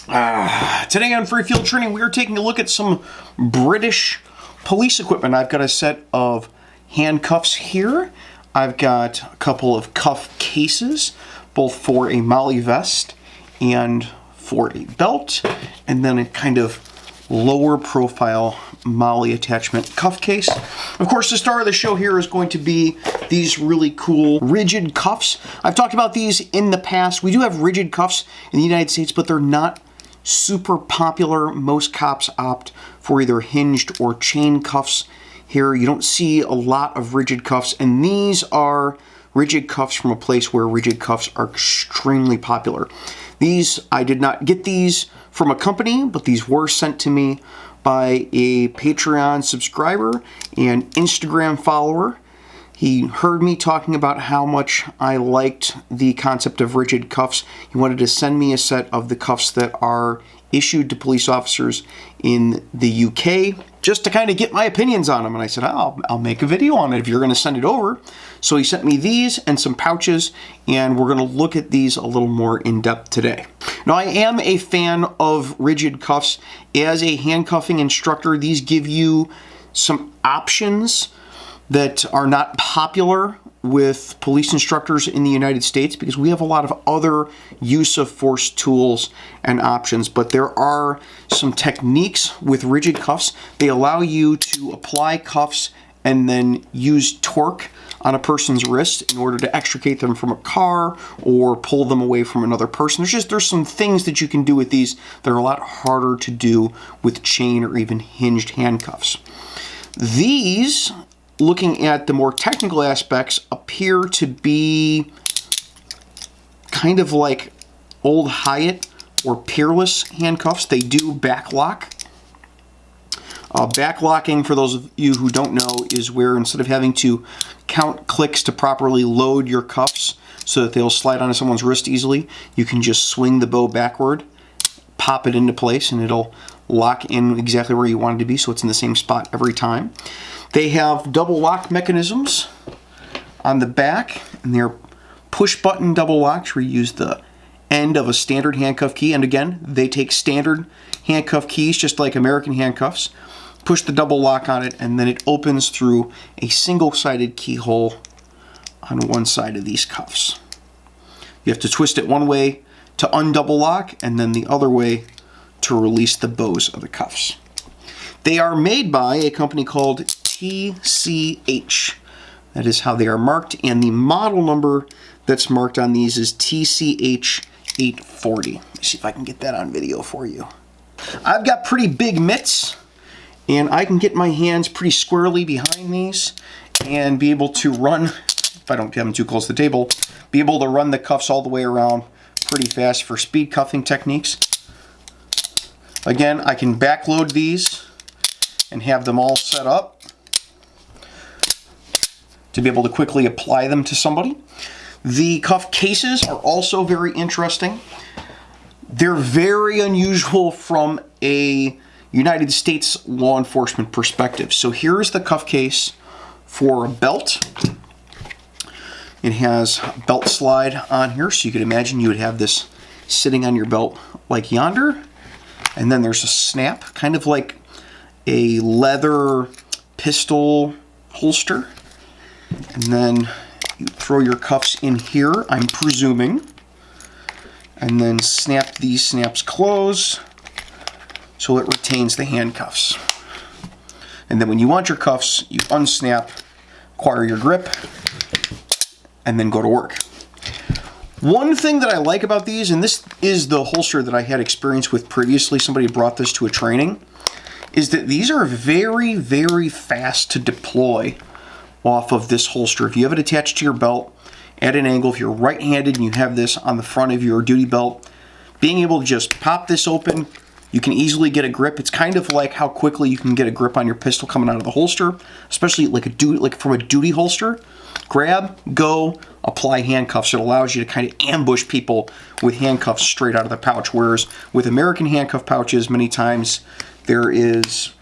Today on Free Field Training, we are taking a look at some British police equipment. I've got a set of handcuffs here. I've got a couple of cuff cases, both for a molly vest and for a belt, and then a kind of lower profile molly attachment cuff case. Of course, the star of the show here is going to be these really cool rigid cuffs. I've talked about these in the past. We do have rigid cuffs in the United States, but they're not super popular. Most cops opt for either hinged or chain cuffs here. You don't see a lot of rigid cuffs, and these are rigid cuffs from a place where rigid cuffs are extremely popular. These, I did not get these from a company, but these were sent to me by a Patreon subscriber and Instagram follower. He heard me talking about how much I liked the concept of rigid cuffs. He wanted to send me a set of the cuffs that are issued to police officers in the UK, just to kind of get my opinions on them. And I said, I'll make a video on it if you're going to send it over. So he sent me these and some pouches, and we're going to look at these a little more in depth today. Now, I am a fan of rigid cuffs. As a handcuffing instructor, these give you some options that are not popular with police instructors in the United States, because we have a lot of other use of force tools and options. But there are some techniques with rigid cuffs. They allow you to apply cuffs and then use torque on a person's wrist in order to extricate them from a car or pull them away from another person. There's some things that you can do with these that are a lot harder to do with chain or even hinged handcuffs. These, looking at the more technical aspects, appear to be kind of like old Hyatt or Peerless handcuffs. They do backlock. Backlocking, for those of you who don't know, is where instead of having to count clicks to properly load your cuffs so that they'll slide onto someone's wrist easily, you can just swing the bow backward, pop it into place, and it'll lock in exactly where you want it to be, so it's in the same spot every time. They have double lock mechanisms on the back, and they're push button double locks where you use the end of a standard handcuff key. And again, they take standard handcuff keys just like American handcuffs, push the double lock on it, and then it opens through a single-sided keyhole on one side of these cuffs. You have to twist it one way to undouble lock, and then the other way to release the bows of the cuffs. They are made by a company called TCH. That is how they are marked, and the model number that's marked on these is TCH 840. Let me see if I can get that on video for you. I've got pretty big mitts, and I can get my hands pretty squarely behind these and be able to run, if I don't have them too close to the table, be able to run the cuffs all the way around pretty fast for speed cuffing techniques. Again, I can backload these and have them all set up to be able to quickly apply them to somebody. The cuff cases are also very interesting. They're very unusual from a United States law enforcement perspective. So here's the cuff case for a belt. It has a belt slide on here, so you could imagine you would have this sitting on your belt like yonder. And then there's a snap, kind of like a leather pistol holster. And then you throw your cuffs in here, I'm presuming, and then snap these snaps closed so it retains the handcuffs. And then when you want your cuffs, you unsnap, acquire your grip, and then go to work. One thing that I like about these, and this is the holster that I had experience with previously, somebody brought this to a training, is that these are very, very fast to deploy off of this holster. If you have it attached to your belt at an angle, if you're right-handed and you have this on the front of your duty belt, being able to just pop this open, you can easily get a grip. It's kind of like how quickly you can get a grip on your pistol coming out of the holster, especially like from a duty holster. Grab, go, apply handcuffs. It allows you to kind of ambush people with handcuffs straight out of the pouch, whereas with American handcuff pouches, many times there is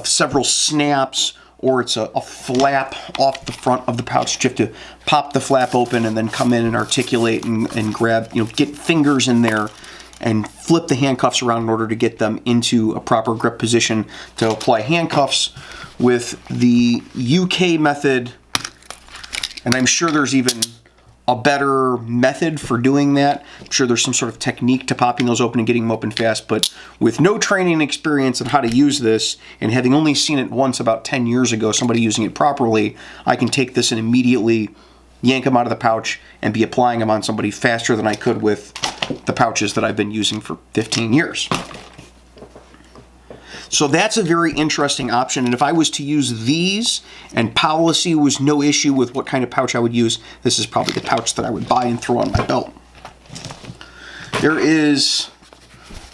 several snaps, or it's a flap off the front of the pouch. You have to pop the flap open and then come in and articulate and grab, get fingers in there and flip the handcuffs around in order to get them into a proper grip position to apply handcuffs. With the UK method, and I'm sure there's even a better method for doing that. I'm sure there's some sort of technique to popping those open and getting them open fast, but with no training and experience on how to use this, and having only seen it once about 10 years ago, somebody using it properly, I can take this and immediately yank them out of the pouch and be applying them on somebody faster than I could with the pouches that I've been using for 15 years. So that's a very interesting option, and if I was to use these and policy was no issue with what kind of pouch I would use, this is probably the pouch that I would buy and throw on my belt. There is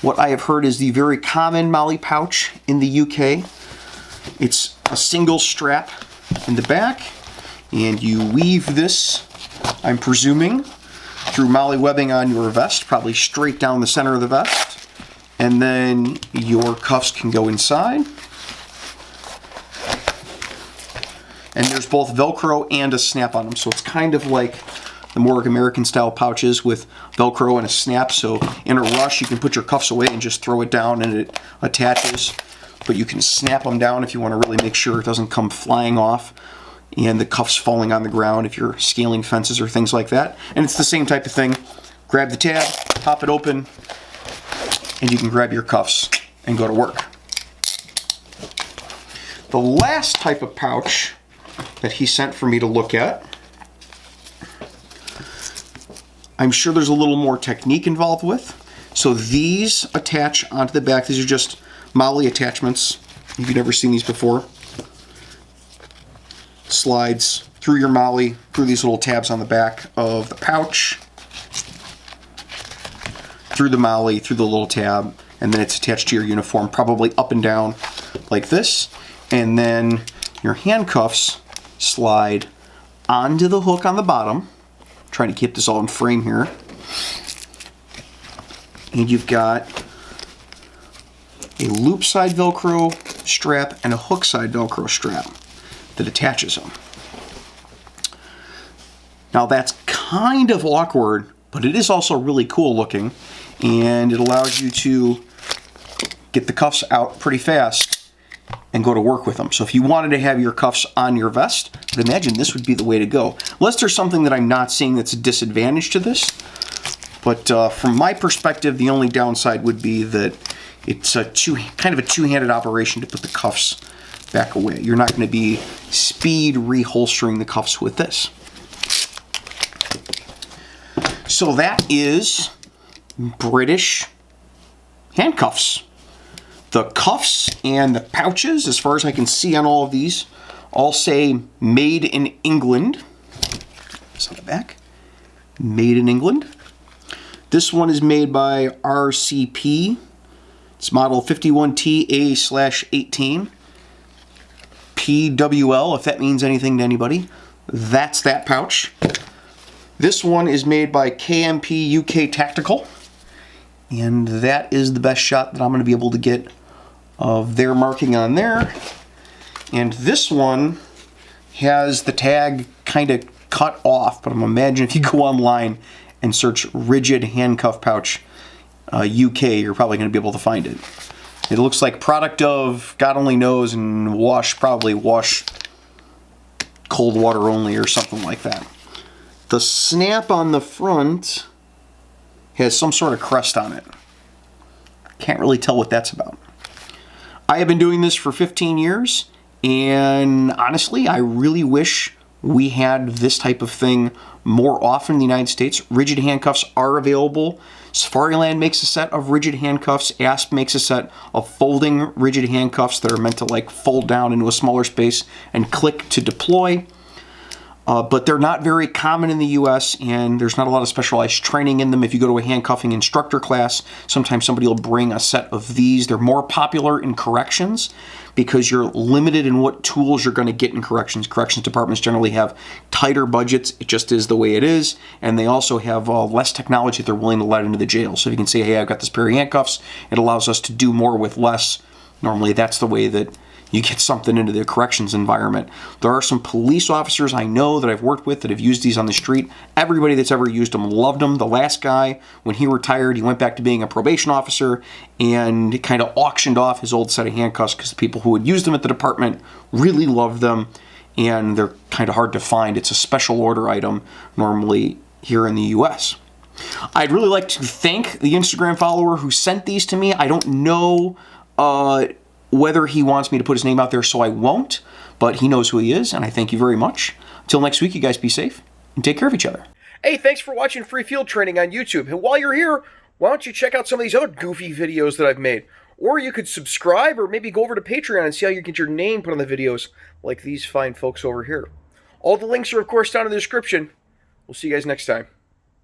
what I have heard is the very common Molly pouch in the UK. It's a single strap in the back, and you weave this, I'm presuming, through Molly webbing on your vest, probably straight down the center of the vest. And then your cuffs can go inside. And there's both Velcro and a snap on them. So it's kind of like the more American style pouches with Velcro and a snap. So in a rush, you can put your cuffs away and just throw it down and it attaches. But you can snap them down if you want to really make sure it doesn't come flying off and the cuffs falling on the ground if you're scaling fences or things like that. And it's the same type of thing. Grab the tab, pop it open, and you can grab your cuffs and go to work. The last type of pouch that he sent for me to look at, I'm sure there's a little more technique involved with. So these attach onto the back. These are just Molly attachments. If you've never seen these before. Slides through your Molly, through these little tabs on the back of the pouch, through the Molly, through the little tab, and then it's attached to your uniform, probably up and down like this. And then your handcuffs slide onto the hook on the bottom. I'm trying to keep this all in frame here. And you've got a loop side Velcro strap and a hook side Velcro strap that attaches them. Now that's kind of awkward, but it is also really cool looking. And it allows you to get the cuffs out pretty fast and go to work with them. So if you wanted to have your cuffs on your vest, I'd imagine this would be the way to go. Unless there's something that I'm not seeing that's a disadvantage to this. But from my perspective, the only downside would be that it's kind of a two-handed operation to put the cuffs back away. You're not going to be speed reholstering the cuffs with this. So that is British handcuffs. The cuffs and the pouches, as far as I can see on all of these, all say made in England. It's on the back. Made in England. This one is made by RCP. It's model 51TA/18. PWL, if that means anything to anybody. That's that pouch. This one is made by KMP UK Tactical. And that is the best shot that I'm going to be able to get of their marking on there. And this one has the tag kind of cut off, but I'm imagining if you go online and search rigid handcuff pouch UK, you're probably going to be able to find it. It looks like product of God only knows, and probably wash cold water only or something like that. The snap on the front has some sort of crest on it. Can't really tell what that's about. I have been doing this for 15 years, and honestly, I really wish we had this type of thing more often in the United States. Rigid handcuffs are available. Safariland makes a set of rigid handcuffs. Asp makes a set of folding rigid handcuffs that are meant to like fold down into a smaller space and click to deploy. But they're not very common in the US, and there's not a lot of specialized training in them. If you go to a handcuffing instructor class, sometimes somebody will bring a set of these. They're more popular in corrections because you're limited in what tools you're going to get in corrections. Corrections departments generally have tighter budgets. It just is the way it is. And they also have less technology that they're willing to let into the jail. So if you can say, hey, I've got this pair of handcuffs, it allows us to do more with less. Normally that's the way that you get something into the corrections environment. There are some police officers I know that I've worked with that have used these on the street. Everybody that's ever used them loved them. The last guy, when he retired, he went back to being a probation officer and kind of auctioned off his old set of handcuffs because the people who had used them at the department really loved them, and they're kind of hard to find. It's a special order item normally here in the U.S. I'd really like to thank the Instagram follower who sent these to me. I don't know whether he wants me to put his name out there, so I won't, but he knows who he is, and I thank you very much. Until next week, you guys be safe and take care of each other. Hey, thanks for watching Free Field Training on YouTube. And while you're here, why don't you check out some of these other goofy videos that I've made? Or you could subscribe or maybe go over to Patreon and see how you get your name put on the videos like these fine folks over here. All the links are, of course, down in the description. We'll see you guys next time.